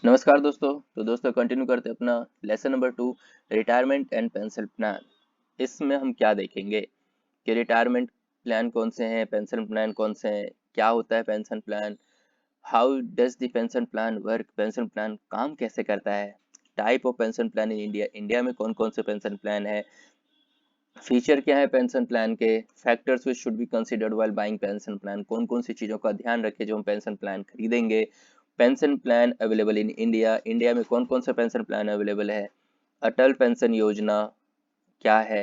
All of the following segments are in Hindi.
नमस्कार दोस्तों। तो दोस्तों कंटिन्यू करते हैं अपना lesson number 2, retirement and pension plan. इसमें हम क्या देखेंगे कि रिटायरमेंट प्लान कौन से हैं, पेंशन प्लान कौन से हैं, क्या होता है pension plan, how does the pension plan work, pension plan काम कैसे करता है, type of pension plan in India, India में कौन कौन से पेंशन प्लान है, फीचर क्या है पेंशन प्लान के, factors which should be considered while buying pension plan, कौन कौन सी चीज़ों का ध्यान रखें जो हम पेंशन प्लान खरीदेंगे, pension plan available in India, India में कौन कौन सा पेंशन प्लान अवेलेबल है, अटल पेंशन योजना क्या है,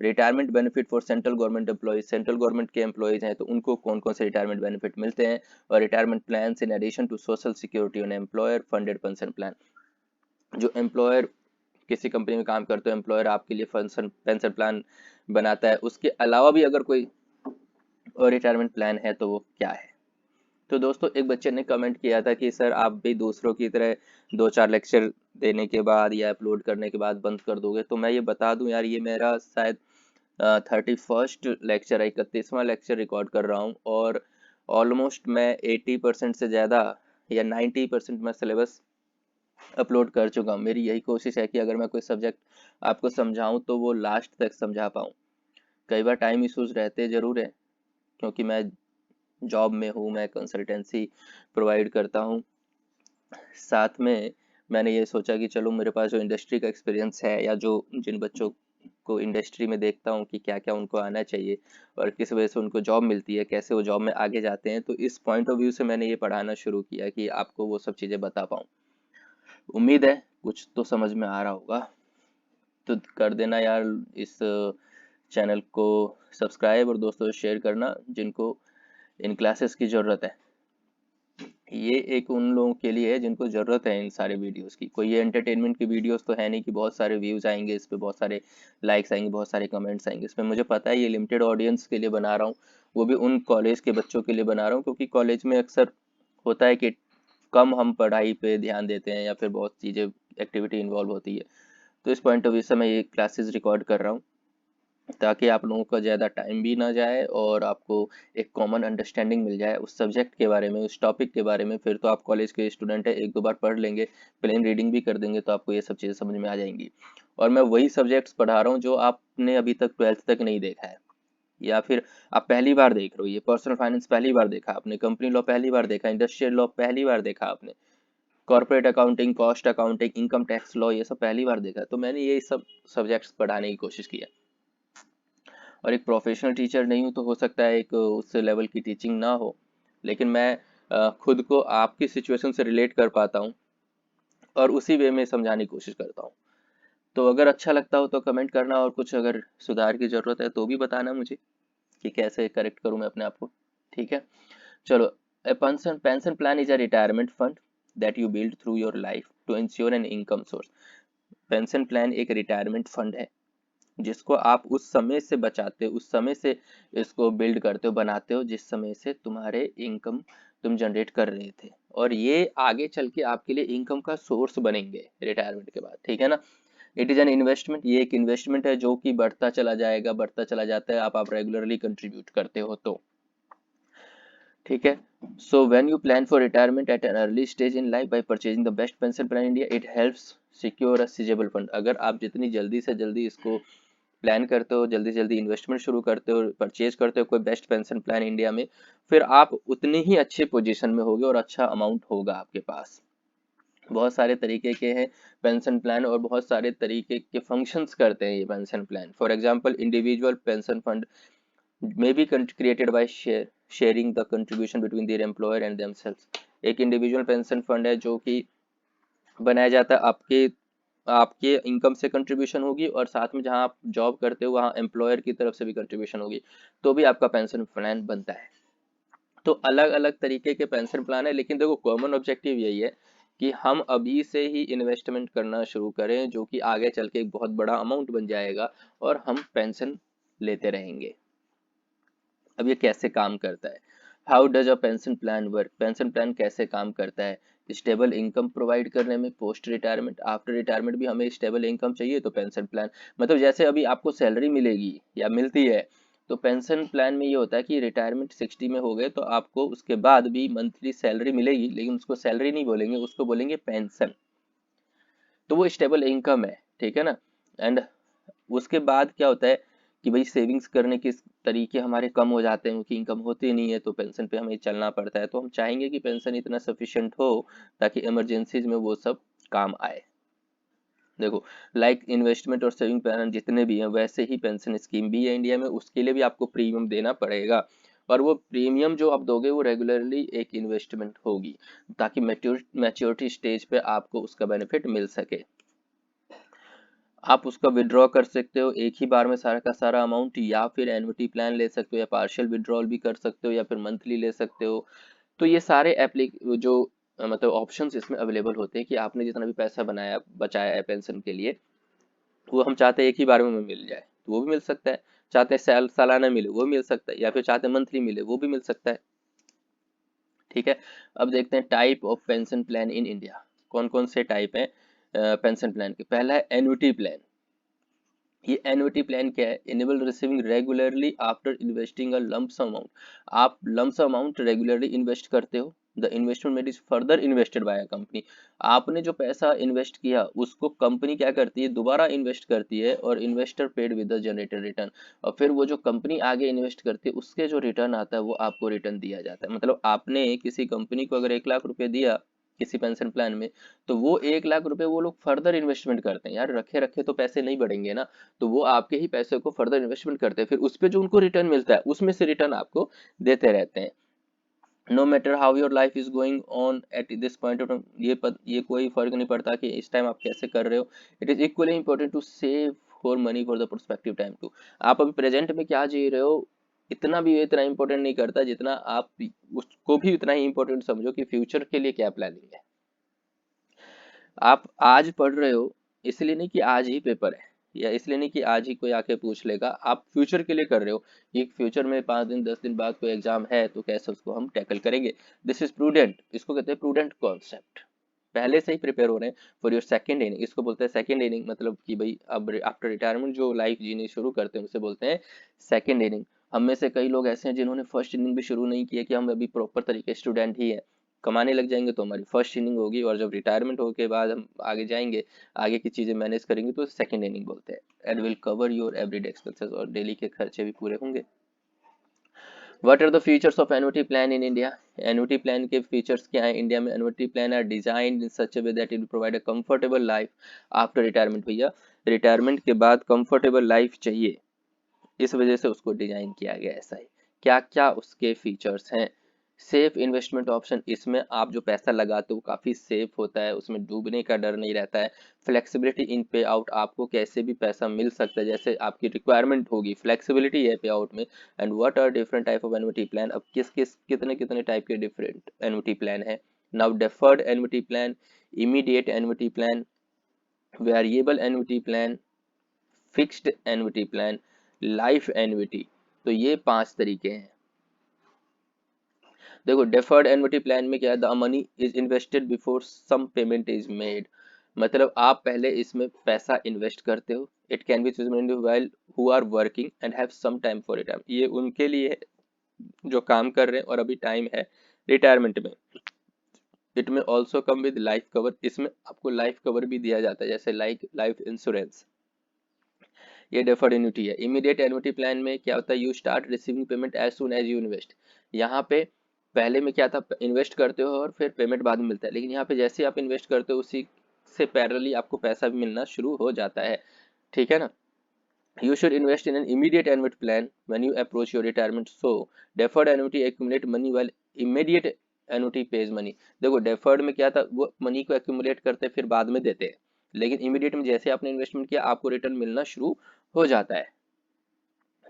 retirement benefit for central government employees, central government के एम्प्लॉयज हैं तो उनको कौन कौन से रिटायरमेंट बेनिफिट मिलते हैं, और retirement plan in addition to social security और एम्प्लॉयर फंडेड पेंशन प्लान, जो एम्प्लॉयर किसी कंपनी में काम करते हो, एम्प्लॉयर आपके लिए पेंशन पेंशन प्लान बनाता है, उसके अलावा भी अगर कोई और रिटायरमेंट प्लान है तो वो क्या है। तो दोस्तों एक बच्चे ने कमेंट किया था कि सर आप भी दूसरों की तरह दो चार लेक्चर देने के बाद या अपलोड करने के बाद बंद कर दोगे, तो मैं ये बता दूं यार, ये मेरा शायद 31st लेक्चर है, 31वां लेक्चर रिकॉर्ड कर रहा हूँ, और ऑलमोस्ट मैं 80% से ज़्यादा या 90% मैं सिलेबस अपलोड कर चुका हूँ। मेरी यही कोशिश है कि अगर मैं कोई सब्जेक्ट आपको समझाऊं तो वो लास्ट तक समझा पाऊँ। कई बार टाइम इश्यूज रहते ज़रूर है, क्योंकि मैं जॉब में हूँ, मैं कंसल्टेंसी प्रोवाइड करता हूँ। साथ में मैंने ये सोचा कि चलो मेरे पास जो इंडस्ट्री का एक्सपीरियंस है, या जो जिन बच्चों को इंडस्ट्री में देखता हूँ कि क्या क्या उनको आना चाहिए और किस वजह से उनको जॉब मिलती है, कैसे वो जॉब में आगे जाते हैं, तो इस पॉइंट ऑफ व्यू से मैंने ये पढ़ाना शुरू किया कि आपको वो सब चीज़ें बता पाऊँ। उम्मीद है कुछ तो समझ में आ रहा होगा। तो कर देना यार इस चैनल को सब्सक्राइब, और दोस्तों से शेयर करना जिनको इन क्लासेस की ज़रूरत है। ये एक उन लोगों के लिए है जिनको ज़रूरत है इन सारे वीडियोस की। कोई ये एंटरटेनमेंट की वीडियोस तो है नहीं कि बहुत सारे व्यूज़ आएंगे इस पे, बहुत सारे लाइक्स आएंगे, बहुत सारे कमेंट्स आएंगे इस पे। मुझे पता है ये लिमिटेड ऑडियंस के लिए बना रहा हूँ, वो भी उन कॉलेज के बच्चों के लिए बना रहा हूँ, क्योंकि कॉलेज में अक्सर होता है कि कम हम पढ़ाई पे ध्यान देते हैं या फिर बहुत चीज़ें एक्टिविटी इन्वॉल्व होती है। तो इस पॉइंट ऑफ व्यू से मैं ये क्लासेस रिकॉर्ड कर रहा हूँ, ताकि आप लोगों का ज़्यादा टाइम भी ना जाए और आपको एक कॉमन अंडरस्टैंडिंग मिल जाए उस सब्जेक्ट के बारे में, उस टॉपिक के बारे में। फिर तो आप कॉलेज के स्टूडेंट है, एक दो बार पढ़ लेंगे, प्लेन रीडिंग भी कर देंगे तो आपको ये सब चीज़ें समझ में आ जाएंगी। और मैं वही सब्जेक्ट्स पढ़ा रहा हूँ जो आपने अभी तक 12th तक नहीं देखा है, या फिर आप पहली बार देख रहे हो। ये पर्सनल फाइनेंस पहली बार देखा आपने, कंपनी लॉ पहली बार देखा, इंडस्ट्रियल लॉ पहली बार देखा आपने, corporate accounting, cost accounting, income tax law, ये सब पहली बार देखा। तो मैंने ये सब सब्जेक्ट्स पढ़ाने की कोशिश की है। और एक प्रोफेशनल टीचर नहीं हूँ तो हो सकता है एक उस लेवल की टीचिंग ना हो, लेकिन मैं खुद को आपकी सिचुएशन से रिलेट कर पाता हूँ और उसी वे में समझाने की कोशिश करता हूँ। तो अगर अच्छा लगता हो तो कमेंट करना, और कुछ अगर सुधार की ज़रूरत है तो भी बताना मुझे कि कैसे करेक्ट करूँ मैं अपने आप को। ठीक है, चलो। A pension plan is a retirement fund that you build through your life to ensure an income source. Pension plan एक रिटायरमेंट फंड है जिसको आप उस समय से बचाते हो, उस समय से इसको बिल्ड करते हो, बनाते हो जिस समय से तुम्हारे इनकम तुम जनरेट कर रहे थे, और ये आगे चल के आपके लिए इनकम का सोर्स बनेंगे रिटायरमेंट के बाद। ठीक है ना। इट इज़ एन इन्वेस्टमेंट, ये एक इन्वेस्टमेंट है जो कि बढ़ता चला जाएगा, बढ़ता चला जाता है, आप रेगुलरली कंट्रीब्यूट करते हो तो। ठीक है। So when you plan for retirement at an early stage in life by purchasing the best pension plan India, it helps secure a sizeable fund. अगर आप जितनी जल्दी से जल्दी इसको प्लान करते हो, जल्दी जल्दी इन्वेस्टमेंट शुरू करते हो, परचेज करते हो कोई बेस्ट पेंशन प्लान इंडिया में, फिर आप उतनी ही अच्छे पोजीशन में होगे और अच्छा अमाउंट होगा आपके पास। बहुत सारे तरीके के हैं पेंशन प्लान, और बहुत सारे तरीके के फंक्शंस करते हैं ये pension plan. For example individual pension fund may be created by sharing the contribution between their employer and themselves। एक इंडिविजुअल पेंशन फंड है जो कि बनाया जाता है, आपके आपके इनकम से कंट्रीब्यूशन होगी, और साथ में जहां आप जॉब करते हो वहां एम्प्लॉयर की तरफ से भी कंट्रीब्यूशन होगी, तो भी आपका पेंशन प्लान बनता है। तो अलग अलग तरीके के पेंशन प्लान है, लेकिन देखो कॉमन ऑब्जेक्टिव यही है कि हम अभी से ही इन्वेस्टमेंट करना शुरू करें, जो कि आगे चल के एक बहुत बड़ा अमाउंट बन जाएगा और हम पेंशन लेते रहेंगे। अब ये कैसे काम करता है, how does a pension plan work, pension plan कैसे काम करता है। स्टेबल इनकम प्रोवाइड करने में, पोस्ट रिटायरमेंट, आफ्टर रिटायरमेंट भी हमें स्टेबल इनकम चाहिए तो पेंशन प्लान, मतलब जैसे अभी आपको सैलरी मिलेगी या मिलती है, तो पेंशन प्लान में ये होता है कि रिटायरमेंट 60 में हो गए तो आपको उसके बाद भी मंथली सैलरी मिलेगी, लेकिन उसको सैलरी नहीं बोलेंगे, उसको बोलेंगे पेंशन। तो वो स्टेबल इनकम है, ठीक है ना। एंड उसके बाद क्या होता है कि भाई सेविंग्स करने के तरीके हमारे कम हो जाते हैं, क्योंकि इनकम होती नहीं है तो पेंशन पे हमें चलना पड़ता है। तो हम चाहेंगे कि पेंशन इतना सफिशिएंट हो ताकि इमरजेंसीज में वो सब काम आए। देखो, लाइक इन्वेस्टमेंट और सेविंग प्लान जितने भी हैं वैसे ही पेंशन स्कीम भी है इंडिया में, उसके लिए भी आपको प्रीमियम देना पड़ेगा। और वो प्रीमियम जो आप दोगे वो रेगुलरली एक इन्वेस्टमेंट होगी, ताकि मैच्योरिटी स्टेज पे आपको उसका बेनिफिट मिल सके। आप उसका विड्रॉ कर सकते हो एक ही बार में सारा का सारा अमाउंट, या फिर एन्युटी प्लान ले सकते हो, या पार्शियल विड्रॉल भी कर सकते हो, या फिर मंथली ले सकते हो। तो ये सारे जो मतलब ऑप्शंस इसमें अवेलेबल होते हैं कि आपने जितना भी पैसा बनाया बचाया है पेंशन के लिए, वो हम चाहते हैं एक ही बार में मिल जाए तो वो भी मिल सकता है, चाहते हैं सालाना मिले वो मिल सकता है, या फिर चाहते हैं मंथली मिले वो भी मिल सकता है। ठीक है, अब देखते हैं type of pension plan in India. कौन कौन से टाइप है पेंशन प्लान के। पहला है एन्युटी प्लान। ये एन्युटी प्लान क्या है, enable receiving regularly after investing a lump sum amount. आप lump sum amount regularly invest करते हो, the investment made is further invested by a company. आपने जो पैसा इन्वेस्ट किया उसको कंपनी क्या करती है, दोबारा इन्वेस्ट करती है, और investor paid with the generated return. और फिर वो जो कंपनी आगे इन्वेस्ट करती है उसके जो रिटर्न आता है वो आपको रिटर्न दिया जाता है। मतलब आपने किसी कंपनी को अगर 1 लाख रुपए दिया किसी पेंशन प्लान में, तो वो 1 लाख रुपए वो लोग फर्दर इन्वेस्टमेंट करते हैं। यार रखे रखे तो पैसे नहीं बढ़ेंगे ना, तो वो आपके ही पैसे को फर्दर इन्वेस्टमेंट करते हैं, फिर उस पे जो उनको रिटर्न मिलता है उसमें से रिटर्न आपको देते रहते हैं। No matter how your life is going on at this point of time, ये कोई फर्क नहीं पड़ता कि इस टाइम आप कैसे कर रहे हो। It is equally important to save for money for the prospective time too. आप अभी प्रेजेंट में क्या जी रहे हो इतना भी इतना इंपॉर्टेंट नहीं करता, जितना आप उसको भी उतना ही इंपॉर्टेंट समझो कि फ्यूचर के लिए क्या प्लानिंग है। आप आज पढ़ रहे हो इसलिए नहीं कि आज ही पेपर है, या इसलिए नहीं कि आज ही कोई आके पूछ लेगा, आप फ्यूचर के लिए कर रहे हो कि फ्यूचर में 5 दिन 10 दिन बाद कोई एग्जाम है तो कैसे उसको हम टैकल करेंगे। दिस इज प्रूडेंट, इसको कहते हैं प्रूडेंट कॉन्सेप्ट। पहले से ही प्रिपेयर हो रहे हैं फॉर योर सेकंड इनिंग। इसको बोलते हैं सेकंड इनिंग, मतलब कि भाई अब आफ्टर रिटायरमेंट जो लाइफ जीनी शुरू करते हैं उसे बोलते हैं सेकंड इनिंग। हम में से कई लोग ऐसे हैं जिन्होंने फर्स्ट इनिंग भी शुरू नहीं किया, कि हम अभी प्रॉपर तरीके स्टूडेंट ही है, कमाने लग जाएंगे तो हमारी फर्स्ट इनिंग होगी, और जब रिटायरमेंट हो के बाद हम आगे जाएंगे, आगे की चीजें मैनेज करेंगे तो सेकंड इनिंग बोलते हैं। And will cover your everyday expenses, और डेली के खर्चे भी पूरे होंगे। What are the features of annuity plan in India? Annuity plan के features क्या हैं इंडिया में। annuity plan are designed in such a way that it will provide a comfortable life after retirement। भैया रिटायरमेंट के बाद comfortable life चाहिए, इस वजह से उसको डिजाइन किया गया ऐसा ही। क्या क्या उसके फीचर्स हैं। सेफ इन्वेस्टमेंट ऑप्शन, इसमें आप जो पैसा लगाते हो काफ़ी सेफ होता है, उसमें डूबने का डर नहीं रहता है। फ्लेक्सिबिलिटी इन पे आउट, आपको कैसे भी पैसा मिल सकता है जैसे आपकी रिक्वायरमेंट होगी, फ्लेक्सिबिलिटी है पे आउट में। And what are different type of annuity plan, अब किस किस कितने कितने टाइप के डिफरेंट एन्युटी प्लान है। Now deferred annuity plan, immediate annuity plan, variable annuity plan, fixed annuity plan, life annuity. तो ये 5 तरीके हैं। देखो डेफर्ड एन्युटी प्लान में क्या है, the money is invested before some payment is made. मतलब आप पहले इसमें पैसा इन्वेस्ट करते हो। It can be while who are working and have some time for retirement, ये उनके लिए है जो काम कर रहे हैं और अभी टाइम है रिटायरमेंट में। इट में also come with life cover, इसमें आपको लाइफ कवर भी दिया जाता है जैसे लाइफ इंश्योरेंस। ये डेफर्ड एन्युटी है। इमीडिएट एन्युटी प्लान में क्या होता है, you start receiving payment as soon as you invest. यहाँ पे पहले में क्या था, इन्वेस्ट करते हो और फिर पेमेंट बाद में मिलता है, लेकिन यहाँ पे जैसे आप इन्वेस्ट करते हो उसी से पैरेलली आपको पैसा भी मिलना शुरू हो जाता है। ठीक है ना। You should invest in an immediate annuity plan when you approach your retirement. So, deferred annuity accumulate money while immediate annuity pays money. देखो deferred में क्या था, वो मनी को accumulate करते फिर बाद में देते हैं, लेकिन immediate में जैसे आपने इन्वेस्टमेंट किया आपको रिटर्न मिलना शुरू हो जाता है।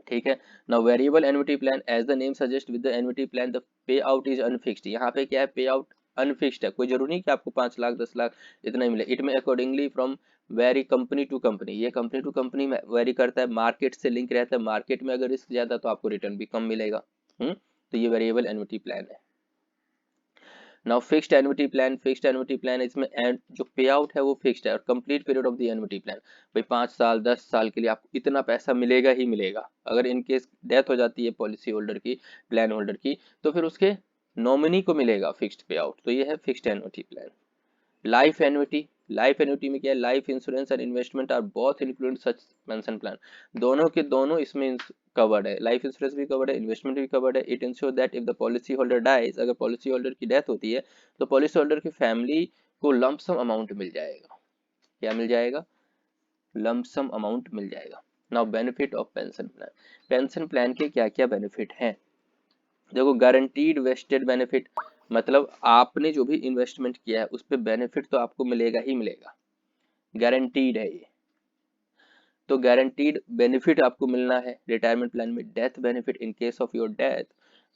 ठीक है। Now variable annuity plan, as the name suggest with the annuity plan the pay out is unfixed. यहाँ पे क्या है, पे आउट अनफिक्स्ड है, कोई जरूरी नहीं कि आपको 5 लाख 10 लाख इतना ही मिले। इट में accordingly from vary company to company, ये कंपनी टू कंपनी में वेरी करता है, मार्केट से लिंक रहता है, मार्केट में अगर रिस्क ज्यादा तो आपको रिटर्न भी कम मिलेगा। तो ये वेरिएबल एन्युटी प्लान है। नाउ फिक्स्ड एन्युटी प्लान इसमें जो पे आउट है वो फिक्स्ड है और complete period of the annuity plan, भाई 5 साल 10 साल के लिए आपको इतना पैसा मिलेगा ही मिलेगा। अगर इन केस डेथ हो जाती है पॉलिसी होल्डर की, प्लान होल्डर की, तो फिर उसके नॉमिनी को मिलेगा फिक्स्ड पे आउट। तो ये है fixed annuity plan. Life annuity में क्या है, life insurance and investment are both include such pension plan, दोनों के दोनों इसमें कवर्ड है, लाइफ इंश्योरेंस भी कवर्ड है, इन्वेस्टमेंट भी कवर्ड है। It insure that if the policy holder dies, अगर पॉलिसी होल्डर की डेथ होती है तो पॉलिसी होल्डर की फैमिली को लमसम अमाउंट मिल जाएगा। क्या मिल जाएगा? लमसम अमाउंट मिल जाएगा। Now benefit of pension plan, pension plan के क्या क्या बेनिफिट हैं? देखो, गारंटीड वेस्टेड बेनिफिट, मतलब आपने जो भी इन्वेस्टमेंट किया है उस पे बेनिफिट तो आपको मिलेगा ही मिलेगा, गारंटीड है ये। तो गारंटीड बेनिफिट आपको मिलना है रिटायरमेंट प्लान में। Death benefit, in case of your death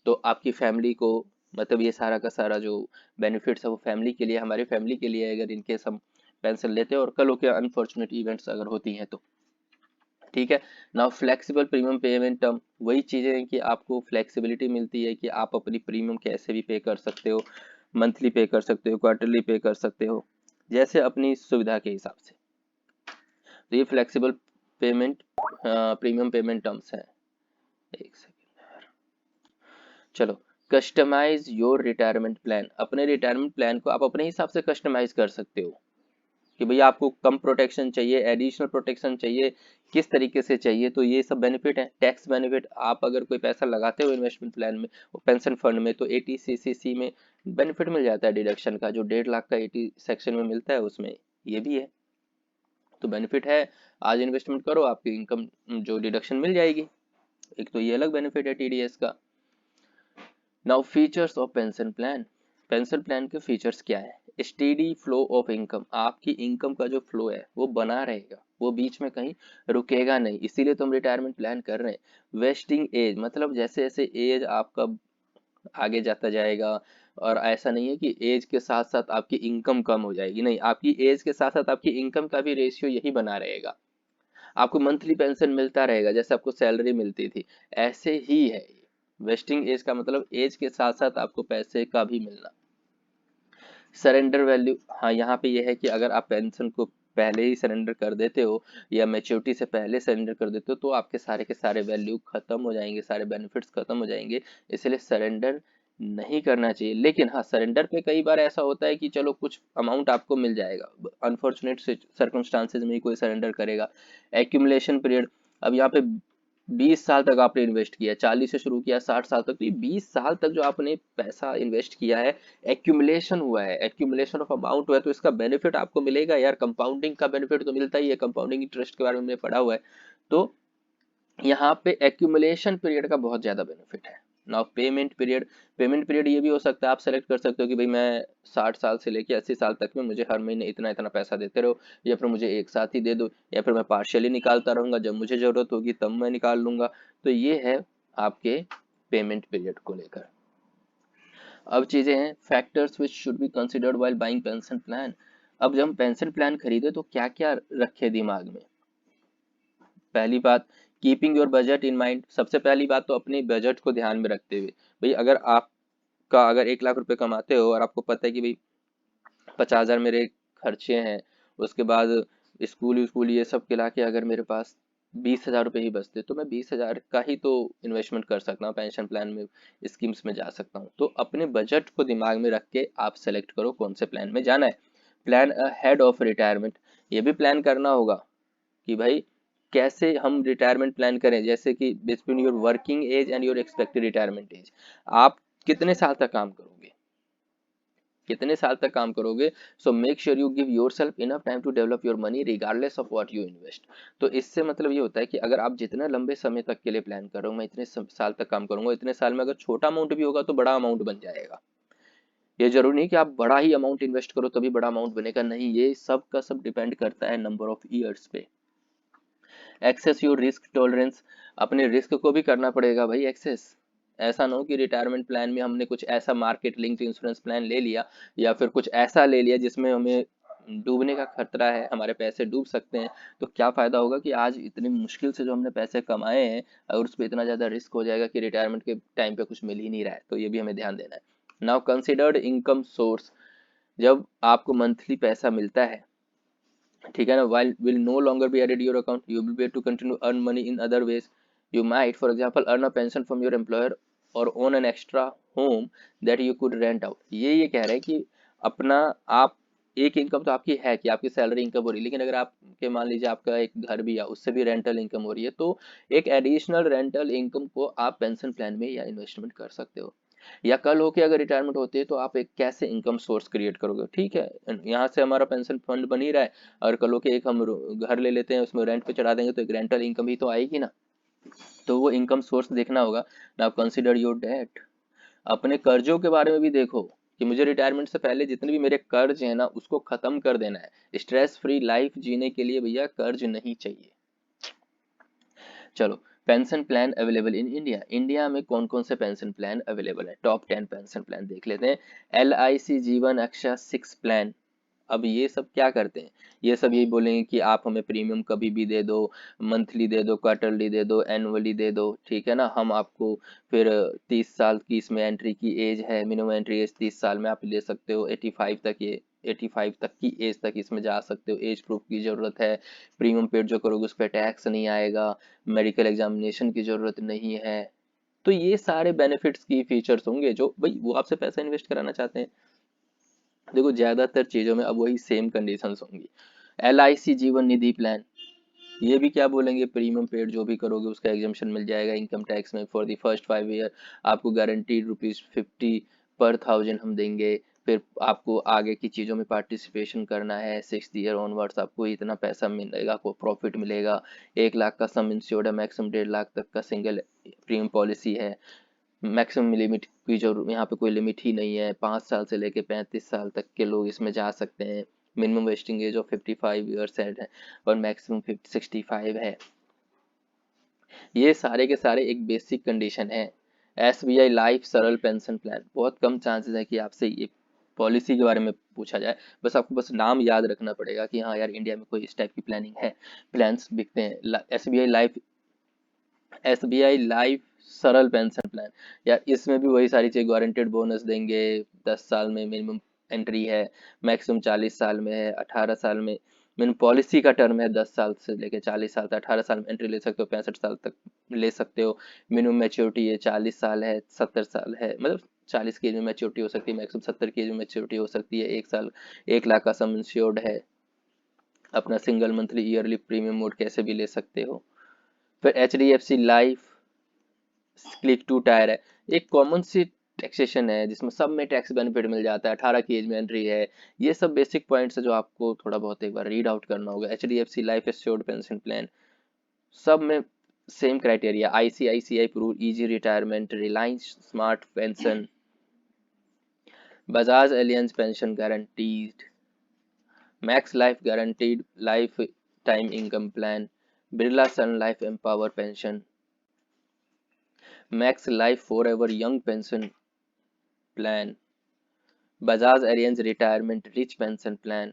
तो आपकी फैमिली को, मतलब ये सारा का सारा जो बेनिफिट्स है वो फैमिली के लिए, हमारी फैमिली के लिए, अगर इन केस हम पेंशन लेते हैं और कल के अनफॉर्चुनेट इवेंट्स अगर होती हैं तो। ठीक है। Now flexible premium payment term, वही चीजें हैं कि आपको फ्लेक्सिबिलिटी मिलती है कि आप अपनी प्रीमियम कैसे भी पे कर सकते हो, मंथली पे कर सकते हो, क्वार्टरली पे कर सकते हो, जैसे अपनी सुविधा के हिसाब से। तो ये flexible pavement premium payment terms हैं। एक सेकेंड, चलो। कस्टमाइज योर रिटायरमेंट प्लान, अपने रिटायरमेंट प्लान को आप अपने हिसाब से कस्टमाइज कर सकते हो कि भैया आपको कम प्रोटेक्शन चाहिए, एडिशनल प्रोटेक्शन चाहिए, किस तरीके से चाहिए। तो ये सब बेनिफिट है। टैक्स बेनिफिट, आप अगर कोई पैसा लगाते हो इन्वेस्टमेंट प्लान में, पेंशन फंड में, तो 80CCC में बेनिफिट मिल जाता है डिडक्शन का, जो 1.5 लाख का 80 सेक्शन में मिलता है उसमें ये भी है। तो बेनिफिट है, आज इन्वेस्टमेंट करो आपकी इनकम जो डिडक्शन मिल जाएगी। एक तो ये अलग बेनिफिट है TDS का। Now features of pension plan, pension plan के फीचर्स क्या है? स्टेडी फ्लो ऑफ इनकम, आपकी इनकम का जो फ्लो है वो बना रहेगा, वो बीच में कहीं रुकेगा नहीं, इसीलिए तो हम रिटायरमेंट प्लान कर रहे हैं। वेस्टिंग एज, मतलब जैसे जैसे एज आपका आगे जाता जाएगा, और ऐसा नहीं है कि एज के साथ साथ आपकी इनकम कम हो जाएगी, नहीं, आपकी एज के साथ साथ आपकी इनकम का भी रेशियो यही बना रहेगा। आपको मंथली पेंशन मिलता रहेगा, जैसे आपको सैलरी मिलती थी, ऐसे ही है। वेस्टिंग एज का मतलब एज के साथ साथ आपको पैसे का भी मिलना। सरेंडर वैल्यू, हाँ यहाँ पे ये है कि अगर आप पेंशन को पहले ही सरेंडर कर देते हो या मैच्योरिटी से पहले सरेंडर कर देते हो तो आपके सारे के सारे वैल्यू खत्म हो जाएंगे, सारे बेनिफिट्स खत्म हो जाएंगे, इसलिए सरेंडर नहीं करना चाहिए। लेकिन हाँ, सरेंडर पे कई बार ऐसा होता है कि चलो कुछ अमाउंट आपको मिल जाएगा, अनफॉर्चुनेट सर्कमस्टांसेस में ही कोई सरेंडर करेगा। एक्यूमुलेशन पीरियड, अब यहाँ पे 20 साल तक आपने इन्वेस्ट किया, 40 से शुरू किया 60 साल तक, तो ये 20 साल तक जो आपने पैसा इन्वेस्ट किया है, एक्यूमुलेशन हुआ है, एक्यूमुलेशन ऑफ अमाउंट हुआ है, तो इसका बेनिफिट आपको मिलेगा यार। कंपाउंडिंग का बेनिफिट तो मिलता ही है, कंपाउंडिंग इंटरेस्ट के बारे में हमने पढ़ा हुआ है। तो यहाँ पे एक्यूमुलेशन पीरियड का बहुत ज्यादा बेनिफिट है। Now payment period, payment period ये भी हो सकता है, आप सेलेक्ट कर सकते हो कि भाई मैं 60 साल से लेके 80 साल तक में मुझे हर महीने इतना इतना पैसा देते रहो, या फिर मुझे एक साथ ही दे दो, या फिर मैं पार्शियली निकालता रहूंगा, जब मुझे जरूरत होगी तब मैं निकाल लूंगा। तो ये है आपके पेमेंट पीरियड को लेकर। अब चीजें हैं factors which should be considered while buying pension plan. अब जब हम पेंशन प्लान खरीदे तो क्या क्या रखे दिमाग में? पहली बात, keeping your budget in mind, सबसे पहली बात तो अपनी बजट को ध्यान में रखते हुए, भाई अगर आपका अगर 1 लाख रुपए कमाते हो और आपको पता है कि भाई 50,000 मेरे खर्चे हैं, उसके बाद स्कूल स्कूल ये सब खिला के अगर मेरे पास 20,000 रुपये ही बचते तो मैं 20,000 का ही तो इन्वेस्टमेंट कर सकता हूँ, पेंशन प्लान में स्कीम्स में जा सकता हूँ। तो अपने बजट को दिमाग में रख के आप सेलेक्ट करो कौन से प्लान में जाना है। प्लान अहेड ऑफ रिटायरमेंट, ये भी प्लान करना होगा कि भाई कैसे हम रिटायरमेंट प्लान करें, जैसे कि between your working age and your expected retirement age, आप कितने साल तक काम करोगे, कितने साल तक काम करोगे। So make sure you give yourself enough time to develop your money regardless of what you invest. तो इससे मतलब ये होता है कि अगर आप जितने लंबे समय तक के लिए प्लान कर रहे हो, मैं इतने साल तक काम करूंगा, इतने साल में अगर छोटा अमाउंट भी होगा तो बड़ा अमाउंट बन जाएगा। ये जरूरी नहीं कि आप बड़ा ही अमाउंट इन्वेस्ट करो तभी बड़ा अमाउंट बनेगा, नहीं, ये सब का सब डिपेंड करता है नंबर ऑफ ईयर्स पे। एक्सेस योर रिस्क टॉलरेंस, अपने रिस्क को भी करना पड़ेगा भाई एक्सेस। ऐसा ना हो कि रिटायरमेंट प्लान में हमने कुछ ऐसा मार्केट लिंक्ड इंश्योरेंस प्लान ले लिया या फिर कुछ ऐसा ले लिया जिसमें हमें डूबने का खतरा है, हमारे पैसे डूब सकते हैं। तो क्या फायदा होगा कि आज इतनी मुश्किल से जो हमने पैसे कमाए हैं और उस पर इतना ज्यादा रिस्क हो जाएगा कि रिटायरमेंट के टाइम पे कुछ मिल ही नहीं रहा है। तो ये भी हमें ध्यान देना है। नाउ कंसिडर्ड इनकम सोर्स, जब आपको मंथली पैसा मिलता है, ठीक है ना, while will no longer be added to your account, you will be able to continue earn money in other ways. You might for example earn a pension from your employer or own an extra home that you could rent out. ये कह रहे हैं कि अपना आप एक इनकम तो आपकी है कि आपकी सैलरी इनकम हो रही है, लेकिन अगर आपके मान लीजिए आपका एक घर भी है उससे भी रेंटल इनकम हो रही है, तो एक एडिशनल रेंटल इनकम को आप पेंशन प्लान में या इन्वेस्टमेंट कर सकते हो। या कल होके अगर रिटायरमेंट होती है तो आप एक कैसे इनकम सोर्स क्रिएट करोगे, ठीक है, यहाँ से हमारा पेंशन फंड बन ही रहा है, और कल होके एक हम घर ले लेते हैं उसमें रेंट पे चढ़ा देंगे तो एक रेंटल इनकम ही तो आएगी ना, तो वो इनकम सोर्स देखना होगा। नाउ कंसीडर योर डेट, अपने कर्जों के बारे में भी देखो कि मुझे रिटायरमेंट से पहले जितने भी मेरे कर्ज है ना उसको खत्म कर देना है। स्ट्रेस फ्री लाइफ जीने के लिए भैया कर्ज नहीं चाहिए। चलो, pension plan available in India, India में कौन कौन से पेंशन प्लान अवेलेबल है, टॉप 10 पेंशन प्लान देख लेते हैं। LIC जीवन अक्षा 6 प्लान, अब ये सब क्या करते हैं, ये सब यही बोलेंगे कि आप हमें प्रीमियम कभी भी दे दो, मंथली दे दो, क्वार्टरली दे दो, एनुअली दे दो, ठीक है ना, हम आपको फिर 30 साल की इसमें एंट्री की एज है, मिनिमम एंट्री एज 30 साल में आप ले सकते हो, 85 तक, ये 85 तक की एज तक इसमें जा सकते हो, एज प्रूफ की जरूरत है, प्रीमियम पेड जो करोगे उस पर टैक्स नहीं आएगा, मेडिकल एग्जामिनेशन की जरूरत नहीं है। तो ये सारे बेनिफिट्स की फीचर्स होंगे जो भाई वो आपसे पैसा इन्वेस्ट कराना चाहते हैं। देखो ज्यादातर चीजों में अब वही सेम कंडीशंस होंगी। LIC जीवन निधि प्लान, ये भी क्या बोलेंगे, प्रीमियम पेड जो भी करोगे उसका एग्जम्पशन मिल जाएगा इनकम टैक्स में फॉर द फर्स्ट 5 ईयर, आपको गारंटीड ₹50 पर 1000 हम देंगे, फिर आपको आगे की चीज़ों में पार्टिसिपेशन करना है, 6th ईयर ऑनवर्ड्स आपको इतना पैसा मिलेगा, आपको प्रॉफिट मिलेगा, 1 लाख का सम इंश्योर्ड है, मैक्सिमम 1.5 लाख तक का सिंगल प्रीमियम पॉलिसी है, मैक्सिमम लिमिट की जो यहाँ पे कोई लिमिट ही नहीं है, 5 साल से लेके 35 साल तक के लोग इसमें जा सकते हैं, minimum vesting age of 55 years है और मैक्सिमम 65 है। ये सारे के सारे एक बेसिक कंडीशन है। SBI लाइफ सरल पेंशन प्लान, बहुत कम चांसेस है कि आपसे ये पॉलिसी के बारे में पूछा जाए, बस आपको बस नाम याद रखना पड़ेगा कि हाँ यार इंडिया में कोई इस टाइप की प्लानिंग है, प्लान्स बिकते हैं। SBI लाइफ सरल पेंशन प्लान, यार इसमें भी वही सारी चीज, गारंटेड बोनस देंगे, 10 साल में मिनिमम एंट्री है, मैक्सिमम 40 साल में है, 18 साल में मिनिमम पॉलिसी का टर्म है, 10 साल से लेके 40 साल तक, 18 साल में एंट्री ले सकते हो, 65 साल तक ले सकते हो, मिनिमम मैच्योरिटी है 40 साल है, 70 साल है, मतलब 40 की एज में मैच्योरिटी हो सकती है, मैक्सिमम 70 की एज में मैच्योरिटी हो सकती है, 1 साल 1 लाख का सम इंश्योर्ड है, अपना single monthly yearly premium mode कैसे भी ले सकते हो। फिर HDFC life click to tire है, एक कॉमन सी टैक्सेशन है जिसमें सब में टैक्स बेनिफिट मिल जाता है, 18 की एज में एंट्री है, ये सब बेसिक पॉइंट्स है जो आपको थोड़ा बहुत एक बार रीड आउट करना होगा। HDFC life assured pension plan, सब में same criteria, ICICI prove easy retirement, Reliance smart pension, Bajaj Allianz pension guaranteed, max life guaranteed life time income plan, Birla sun life empower pension, max life forever young pension plan, Bajaj Allianz retirement rich pension plan.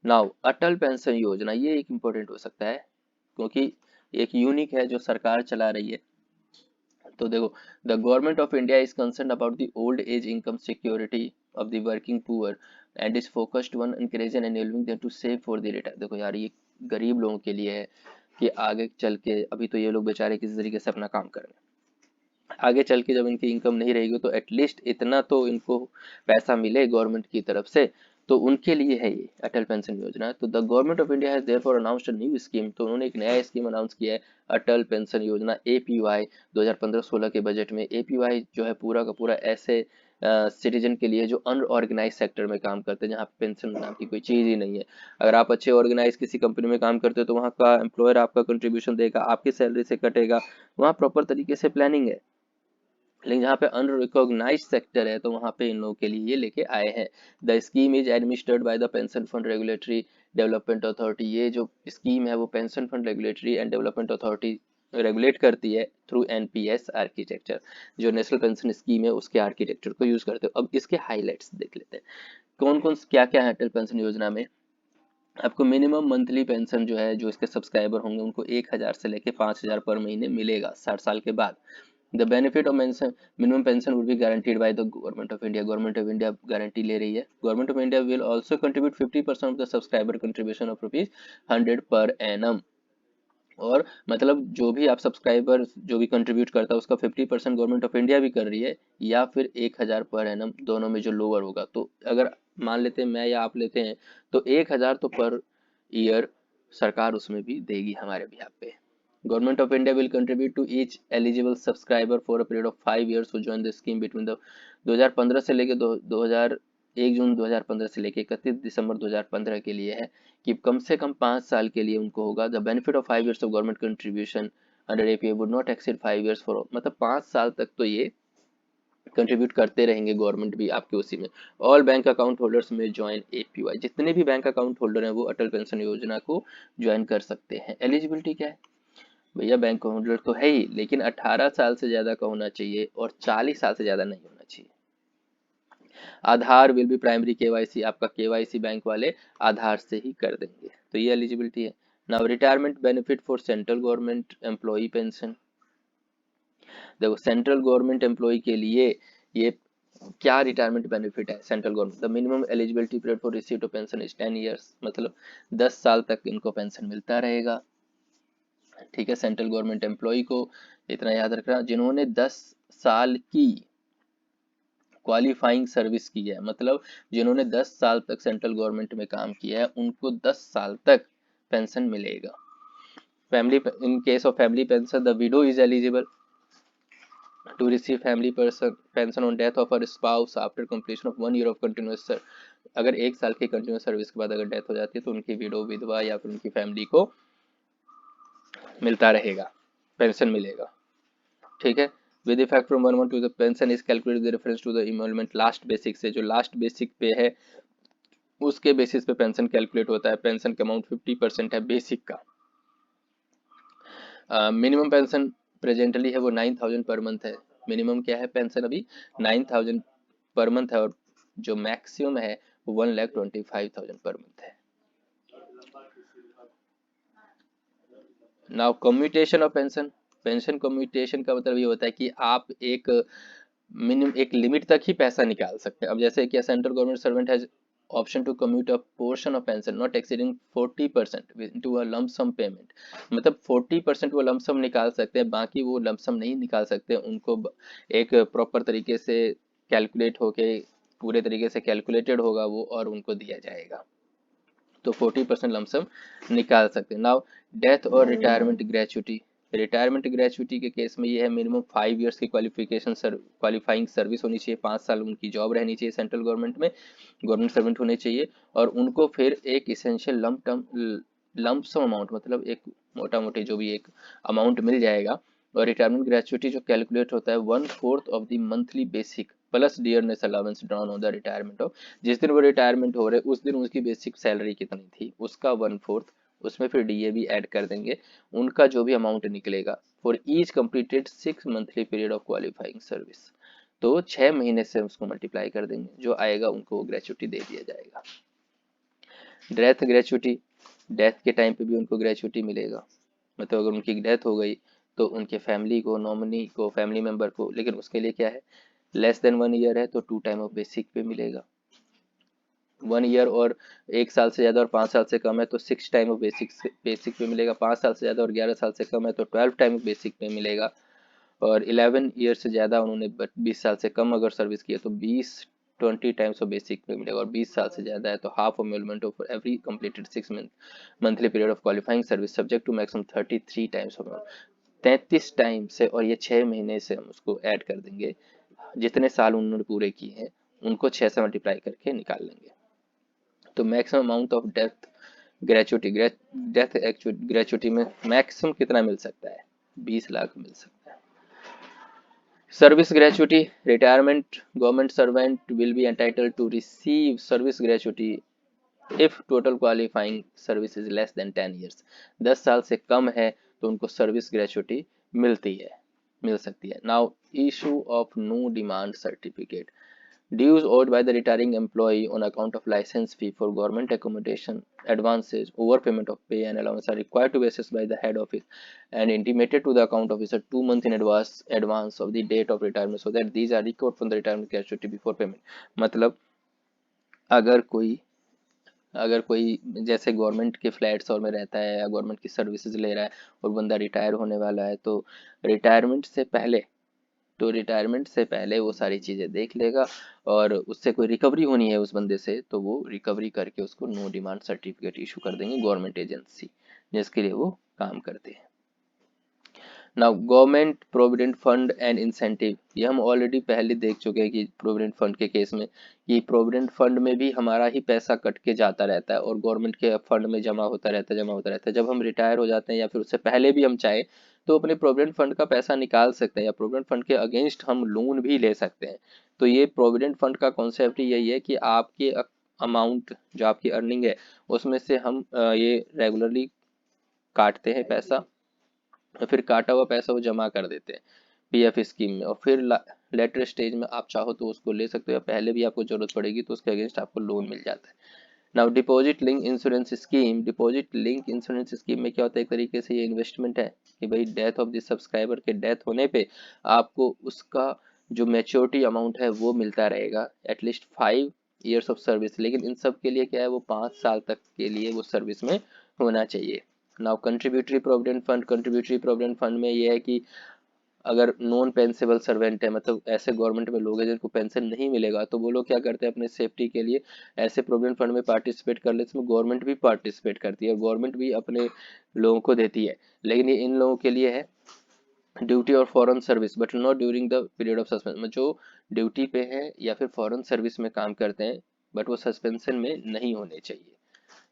Now Atal pension Yojana, ये एक इम्पोर्टेंट हो सकता है क्योंकि एक यूनिक है जो सरकार चला रही है। तो देखो, the government of India is concern about the old age income security of the working poor and is focused on encouraging and enabling them to save for the retire. देखो यार ये गरीब लोगों के लिए है कि आगे चल के, अभी तो ये लोग बेचारे किसी तरीके से अपना काम कर रहे हैं, आगे चल के जब इनकी इनकम नहीं रहेगी तो एटलीस्ट इतना तो इनको पैसा मिले गवर्नमेंट की तरफ से, तो उनके लिए है ये अटल पेंशन योजना। तो the government of India has therefore announced a new scheme, तो उन्होंने एक नया स्कीम अनाउंस किया है, अटल पेंशन योजना APY। 2015-16 के बजट में APY जो है पूरा का पूरा ऐसे सिटीजन के लिए जो अनऑर्गेनाइज सेक्टर में काम करते हैं, जहाँ पेंशन नाम की कोई चीज ही नहीं है। अगर आप अच्छे ऑर्गेनाइज किसी कंपनी में काम करते हो तो वहाँ का एम्प्लॉयर आपका कंट्रीब्यूशन देगा, आपकी सैलरी से कटेगा, वहाँ प्रॉपर तरीके से प्लानिंग है। लेकिन जहाँ पे अनरिकॉग्नाइज सेक्टर है तो वहाँ पे इन लोगों के लिए ये लेके आए हैं। The scheme is administered by the pension fund regulatory development authority, ये जो स्कीम है वो pension fund regulatory and development authority regulate करती है थ्रू NPS आर्किटेक्चर, जो नेशनल पेंशन स्कीम है उसके आर्किटेक्चर को यूज करते हो। अब इसके हाईलाइट्स देख लेते हैं, कौन कौन क्या क्या है अटल पेंशन योजना में। आपको मिनिमम मंथली पेंशन जो है, जो इसके सब्सक्राइबर होंगे उनको 1000 से लेके 5000 पर महीने मिलेगा 60 साल के बाद। The benefit of minimum pension would be guaranteed by the government of India. Government of India guarantee ले रही है। Government of India will also contribute 50% of the subscriber contribution of ₹100 per annum. और मतलब जो भी आप सब्सक्राइबर जो भी कंट्रीब्यूट करता है उसका 50% गवर्नमेंट ऑफ इंडिया भी कर रही है, या फिर 1000 पर एनम, दोनों में जो लोअर होगा। तो अगर मान लेते हैं मैं या आप लेते हैं तो 1000 तो पर ईयर सरकार उसमें भी देगी हमारे बिहाफ पे। Government of India will contribute to each eligible subscriber for a period of 5 years who join the scheme between the 2015 से लेके 1 जून 2015 से लेके 31 दिसंबर 2015 के लिए है कि कम से कम 5 साल के लिए उनको होगा। The benefit of 5 years of government contribution under APA would not exceed 5 years for, मतलब 5 साल तक तो ये कंट्रीब्यूट करते रहेंगे गवर्नमेंट भी आपके उसी में। ऑल बैंक अकाउंट होल्डर्स में ज्वाइन एपीवाई, जितने भी बैंक अकाउंट होल्डर हैं वो अटल पेंशन योजना को ज्वाइन कर सकते हैं। एलिजिबिलिटी क्या है भैया, बैंक होल्डर तो है ही, लेकिन 18 साल से ज्यादा का होना चाहिए और 40 साल से ज्यादा नहीं होना चाहिए। आधार विल बी प्राइमरी केवाईसी, आपका केवाईसी बैंक वाले आधार से ही कर देंगे, तो ये एलिजिबिलिटी है। Now retirement benefit for central government employee pension. देखो सेंट्रल गवर्नमेंट एम्प्लॉई के लिए ये क्या रिटायरमेंट बेनिफिट है central government. The minimum eligibility period for receipt of pension is 10 years, मतलब 10 साल तक इनको पेंशन मिलता रहेगा। ठीक है, सेंट्रल गवर्नमेंट एम्प्लॉय को इतना याद रखना जिन्होंने 10 साल की क्वालिफाइंग सर्विस की है, मतलब जिन्होंने 10 साल तक सेंट्रल गवर्नमेंट में काम किया है उनको 10 साल तक पेंशन मिलेगा। Family, in case of family pension the widow is eligible to receive family pension on death of her spouse after completion of 1 year of continuous अगर 1 साल की कंटिन्यूस सर्विस के बाद अगर डेथ हो जाती है तो उनकी विडो विधवा या फिर उनकी फैमिली को मिलता रहेगा, पेंशन मिलेगा। ठीक है, with effect from 1 to the pension is calculated with reference to the emolument last basic से, जो लास्ट बेसिक पे है उसके बेसिस पे पेंशन कैलकुलेट होता है। पेंशन का अमाउंट 50% है बेसिक का। मिनिमम पेंशन प्रेजेंटली है वो 9000 पर मंथ है। मिनिमम क्या है पेंशन अभी 9000 पर मंथ है, और जो मैक्सिमम है वो 1,25,000 पर मंथ है। Now commutation of pension, pension commutation का मतलब ये होता है कि आप एक मिनिमम एक लिमिट तक ही पैसा निकाल सकते हैं। अब जैसे कि central government servant has option to commute a portion of pension not exceeding 40% into a lump sum payment, मतलब 40% वो लंप सम निकाल सकते हैं, बाकी वो लंप सम नहीं निकाल सकते। उनको एक प्रॉपर तरीके से कैलकुलेट होके पूरे तरीके से कैलकुलेटेड होगा वो और उनको दिया जाएगा, तो 40% लमसम निकाल सकते हैं। नाउ डेथ और रिटायरमेंट ग्रेचुटी, रिटायरमेंट ग्रेचुटी के केस में ये है मिनिमम 5 years की क्वालिफाइंग सर्विस होनी चाहिए, 5 साल उनकी जॉब रहनी चाहिए सेंट्रल गवर्नमेंट में, गवर्नमेंट सर्वेंट होने चाहिए, और उनको फिर एक इसेंशियल लंपसम अमाउंट, मतलब एक मोटा मोटी जो भी एक अमाउंट मिल जाएगा। और रिटायरमेंट ग्रेचुटी जो कैलकुलेट होता है 1/4 of the monthly basic plus dearness allowance drawn on the retirement of, जिस दिन वो रिटायरमेंट हो रहे उस दिन उसकी बेसिक सैलरी कितनी थी उसका 1/4, उसमें फिर डीए भी ऐड कर देंगे, उनका जो भी अमाउंट निकलेगा for each completed 6 monthly period of qualifying service, तो 6 महीने से उसको मल्टीप्लाई कर देंगे, जो आएगा उनको ग्रेचुटी दे दिया जाएगा। डेथ ग्रेचुटी, डेथ के टाइम पे भी उनको ग्रेचुटी मिलेगा, मतलब अगर उनकी डेथ हो गई तो उनके फैमिली को, नॉमिनी को, फैमिली मेंबर को, लेकिन उसके लिए क्या है लेस देन 1 year है तो 2 टाइम ऑफ बेसिक पे मिलेगा। 1 year और 1 साल से ज़्यादा और 5 साल से कम है तो 6 टाइम ऑफ बेसिक पे मिलेगा। 5 साल से ज़्यादा और 11 साल से कम है तो 12 टाइम ऑफ बेसिक पे मिलेगा। और 11 ईयर से ज़्यादा उन्होंने 20 साल से कम अगर सर्विस की है तो 20 टाइम्स ऑफ बेसिक पे मिलेगा, और 20 साल से ज़्यादा है तो half emolument of every completed 6 monthly period of qualifying service subject to maximum 33 times of 33 time से, और ये 6 महीने से हम उसको ऐड कर देंगे, जितने साल उन्होंने पूरे किए हैं उनको 6 से मल्टीप्लाई करके निकाल लेंगे। तो maximum amount of death gratuity, death gratuity में मैक्सिमम कितना मिल सकता है 20 लाख मिल सकता है। Service gratuity, retirement government servant will be entitled to receive service gratuity if total qualifying service is less than 10 years, 10 साल से कम है तो उनको सर्विस ग्रेचुटी मिल सकती है। Now issue of no demand certificate, Dues owed by the retiring employee on account of license fee for government accommodation, advances, overpayment of pay and allowance are required to be assessed by the head office and intimated to the account officer 2 months in advance of the date of retirement, so that these are recovered from the retirement gratuity before payment. मतलब अगर कोई जैसे गवर्नमेंट के फ्लैट्स और में रहता है या गवर्नमेंट की सर्विसेज ले रहा है और बंदा रिटायर होने वाला है, तो रिटायरमेंट से पहले वो सारी चीज़ें देख लेगा, और उससे कोई रिकवरी होनी है उस बंदे से तो वो रिकवरी करके उसको नो डिमांड सर्टिफिकेट इशू कर देंगे गवर्नमेंट एजेंसी जिसके लिए वो काम करते हैं। Now government provident fund and incentive, ये हम ऑलरेडी पहले देख चुके हैं कि प्रोविडेंट फंड के केस में कि प्रोविडेंट फंड में भी हमारा ही पैसा कट के जाता रहता है और गवर्नमेंट के फंड में जमा होता रहता है। जब हम रिटायर हो जाते हैं या फिर उससे पहले भी हम चाहे तो अपने प्रोविडेंट फंड का पैसा निकाल सकते हैं या प्रोविडेंट फंड के अगेंस्ट हम लोन भी ले सकते हैं। तो ये प्रोविडेंट फंड का कॉन्सेप्ट यही है कि आपके अमाउंट जो आपकी अर्निंग है उसमें से हम ये रेगुलरली काटते हैं पैसा, और फिर काटा हुआ पैसा वो जमा कर देते हैं पीएफ स्कीम में, और फिर लेटर स्टेज में आप चाहो तो उसको ले सकते हो या पहले भी आपको जरूरत पड़ेगी तो उसके अगेंस्ट आपको लोन मिल जाता है। Now deposit link insurance scheme, deposit link insurance scheme में क्या होता है, एक तरीके से ये इन्वेस्टमेंट है कि भाई डेथ ऑफ द सब्सक्राइबर के डेथ होने पे आपको उसका जो मैच्योरिटी अमाउंट है वो मिलता रहेगा एटलीस्ट 5 years ऑफ सर्विस, लेकिन इन सब के लिए क्या है वो 5 साल तक के लिए वो सर्विस में होना चाहिए। नाउ कंट्रीब्यूटरी प्रोविडेंट फंड में ये है कि अगर नॉन पेंसेबल सर्वेंट है, मतलब ऐसे गवर्नमेंट में लोग हैं जिनको पेंशन नहीं मिलेगा, तो वो लोग क्या करते हैं अपने सेफ्टी के लिए ऐसे प्रोविडेंट फंड में पार्टिसिपेट कर लेते हैं, इसमें गवर्नमेंट भी पार्टिसिपेट करती है और गवर्नमेंट भी अपने लोगों को देती है, लेकिन ये इन लोगों के लिए है ड्यूटी और foreign service but not during the period of suspension, जो ड्यूटी पे है या फिर फॉरेन सर्विस में काम करते हैं बट वो सस्पेंशन में नहीं होने चाहिए।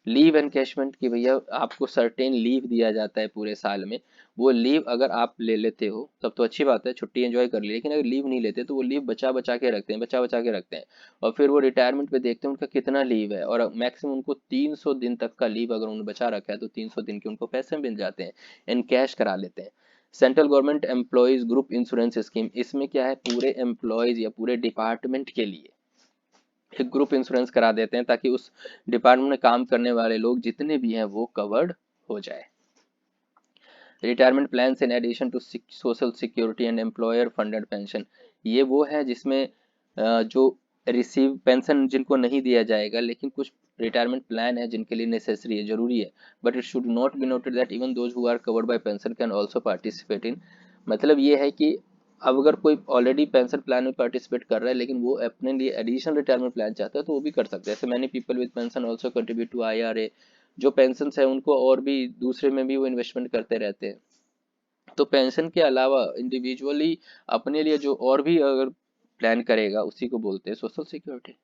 लीव एनकैशमेंट कि भैया आपको सर्टेन लीव दिया जाता है पूरे साल में, वो लीव अगर आप ले लेते हो तब तो अच्छी बात है, छुट्टी एंजॉय कर ली, लेकिन अगर लीव नहीं लेते तो वो लीव बचा के रखते हैं और फिर वो रिटायरमेंट पे देखते हैं उनका कितना लीव है, और मैक्सिमम उनको 300 दिन तक का लीव अगर उन्होंने बचा रखा है तो 300 दिन के उनको पैसे मिल जाते हैं, एनकैश करा लेते हैं। Central government employees group insurance scheme, इसमें क्या है पूरे एम्प्लॉयज या पूरे डिपार्टमेंट के लिए एक ग्रुप इंश्योरेंस करा देते हैं ताकि उस डिपार्टमेंट में काम करने वाले लोग जितने भी हैं वो कवर्ड हो जाए। Retirement plan in addition to social security and employer funded pension, ये वो है जिसमें जो रिसीव पेंशन जिनको नहीं दिया जाएगा, लेकिन कुछ रिटायरमेंट प्लान है जिनके लिए नेसेसरी है, जरूरी है, but it should not be noted that even those who are covered by pension can also participate in, मतलब ये है कि अब अगर कोई ऑलरेडी पेंशन प्लान में पार्टिसिपेट कर रहा है लेकिन वो अपने लिए एडिशनल रिटायरमेंट प्लान चाहता है तो वो भी कर सकते हैं, ऐसे many people with pension also contribute to IRA, जो पेंशन है उनको और भी दूसरे में भी वो इन्वेस्टमेंट करते रहते हैं। तो पेंशन के अलावा इंडिविजुअली अपने लिए जो और भी अगर प्लान करेगा उसी को बोलते हैं social security.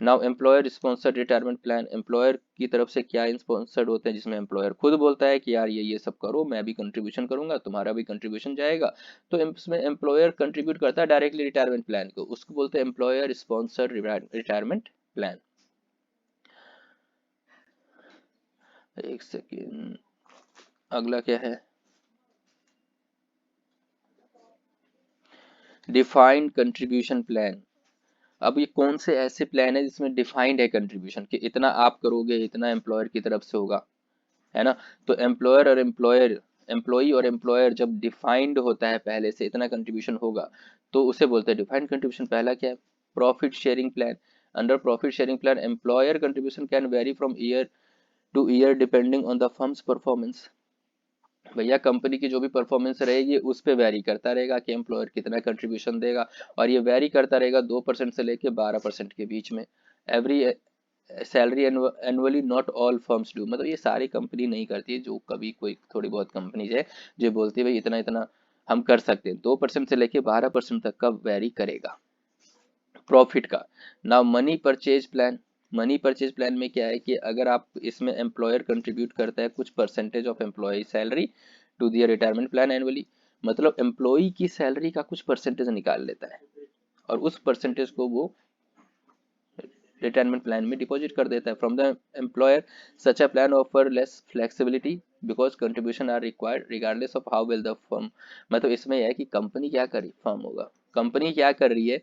Now employer sponsored retirement plan, employer की तरफ से क्या स्पॉन्सर्ड होते हैं जिसमें एम्प्लॉयर खुद बोलता है कि यार ये सब करो, मैं भी कंट्रीब्यूशन करूंगा, तुम्हारा भी कंट्रीब्यूशन जाएगा, तो इसमें एम्प्लॉयर कंट्रीब्यूट करता है डायरेक्टली रिटायरमेंट प्लान को, उसको बोलते हैं एम्प्लॉयर स्पॉन्सर्ड रिटायरमेंट प्लान। एक सेकेंड, अगला क्या है, डिफाइंड कंट्रीब्यूशन प्लान। अब ये कौन से ऐसे प्लान है जिसमें डिफाइंड है कंट्रीब्यूशन कि इतना आप करोगे इतना एम्प्लॉयर की तरफ से होगा, है ना। तो एम्प्लॉई और एम्प्लॉयर जब डिफाइंड होता है पहले से इतना कंट्रीब्यूशन होगा तो उसे बोलते हैं डिफाइंड कंट्रीब्यूशन। पहला क्या है, profit sharing plan. Under profit sharing plan employer contribution can very from year two year depending on the firms performance, भैया कंपनी की जो भी परफॉर्मेंस रहेगी उस पे वेरी करता रहेगा कि एम्प्लॉयर कितना कंट्रीब्यूशन देगा, और ये वेरी करता रहेगा 2% से लेके 12% के बीच में। Every salary annually, not all firms do, मतलब ये सारी कंपनी नहीं करती है, जो कभी कोई थोड़ी बहुत कंपनीज है जो बोलती है भाई इतना इतना हम कर सकते हैं, 2% से लेके 12% तक का वेरी करेगा प्रॉफिट का। Now money purchase plan, money purchase plan में क्या है कि अगर आप इसमें एम्प्लॉयर कंट्रीब्यूट करता है कुछ percentage of employ salary to their retirement plan annually, मतलब एम्प्लॉय की सैलरी का कुछ परसेंटेज निकाल लेता है और उस परसेंटेज को वो रिटायरमेंट प्लान में डिपॉजिट कर देता है from the employer. Such a plan offer less flexibility because contribution are required regardless of how well the firm, मतलब इसमें यह है कि कंपनी क्या कर रही, फर्म होगा, कंपनी क्या कर रही है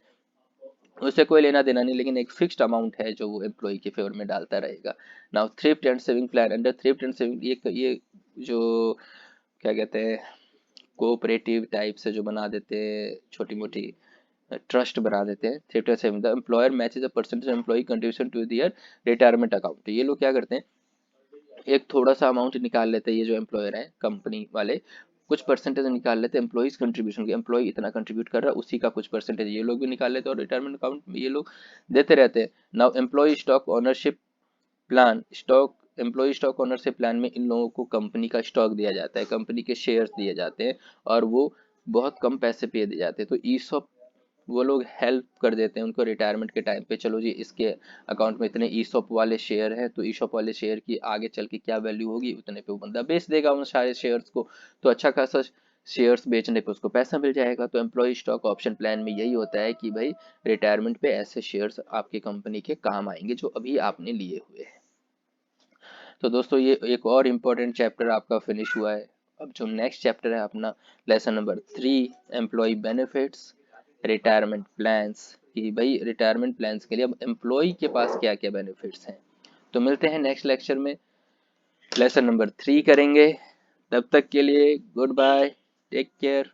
उससे कोई लेना देना नहीं, लेकिन एक फिक्स्ड अमाउंट है जो वो एम्प्लॉय के फेवर में डालता रहेगा। Now thrift and saving plan, under thrift and saving ये जो क्या कहते हैं कोऑपरेटिव टाइप से जो बना देते हैं, छोटी मोटी ट्रस्ट बना देते हैं। Thrift and saving, the employer matches a percentage employ contribution to their retirement account. ये लोग क्या करते हैं, एक थोड़ा सा अमाउंट निकाल लेते हैं, ये जो एम्प्लॉयर है कंपनी वाले कुछ परसेंटेज निकाल लेते हैं एम्प्लॉइज कंट्रीब्यूशन के, एम्प्लॉय इतना कंट्रीब्यूट कर रहा है उसी का कुछ परसेंटेज ये लोग भी निकाल लेते हैं और रिटायरमेंट अकाउंट में ये लोग देते रहते हैं। Now employ stock ownership plan, stock employ stock ownership plan में इन लोगों को कंपनी का स्टॉक दिया जाता है, कंपनी के शेयर्स दिए जाते हैं और वो बहुत कम पैसे पे दिए जाते हैं। तो ईसॉप वो लोग हेल्प कर देते हैं उनको रिटायरमेंट के टाइम पे, चलो जी इसके अकाउंट में इतने ईसॉप वाले शेयर है, तो ईसॉप वाले शेयर की आगे चल के क्या वैल्यू होगी उतने पे वो बंदा बेच देगा उन सारे शेयर्स को, तो अच्छा खासा शेयर्स बेचने पे उसको पैसा मिल जाएगा। तो एम्प्लॉय स्टॉक ऑप्शन प्लान में यही होता है कि भाई रिटायरमेंट पे ऐसे शेयर्स आपके कंपनी के काम आएंगे जो अभी आपने लिए हुए हैं। तो दोस्तों ये एक और इम्पोर्टेंट चैप्टर आपका फिनिश हुआ है। अब जो नेक्स्ट चैप्टर है अपना lesson number 3, employ benefits retirement plans, कि भाई रिटायरमेंट प्लान्स के लिए अब एम्प्लॉय के पास क्या क्या बेनिफिट्स हैं। तो मिलते हैं नेक्स्ट लेक्चर में, लेसन नंबर 3 करेंगे। तब तक के लिए गुड बाय, टेक केयर।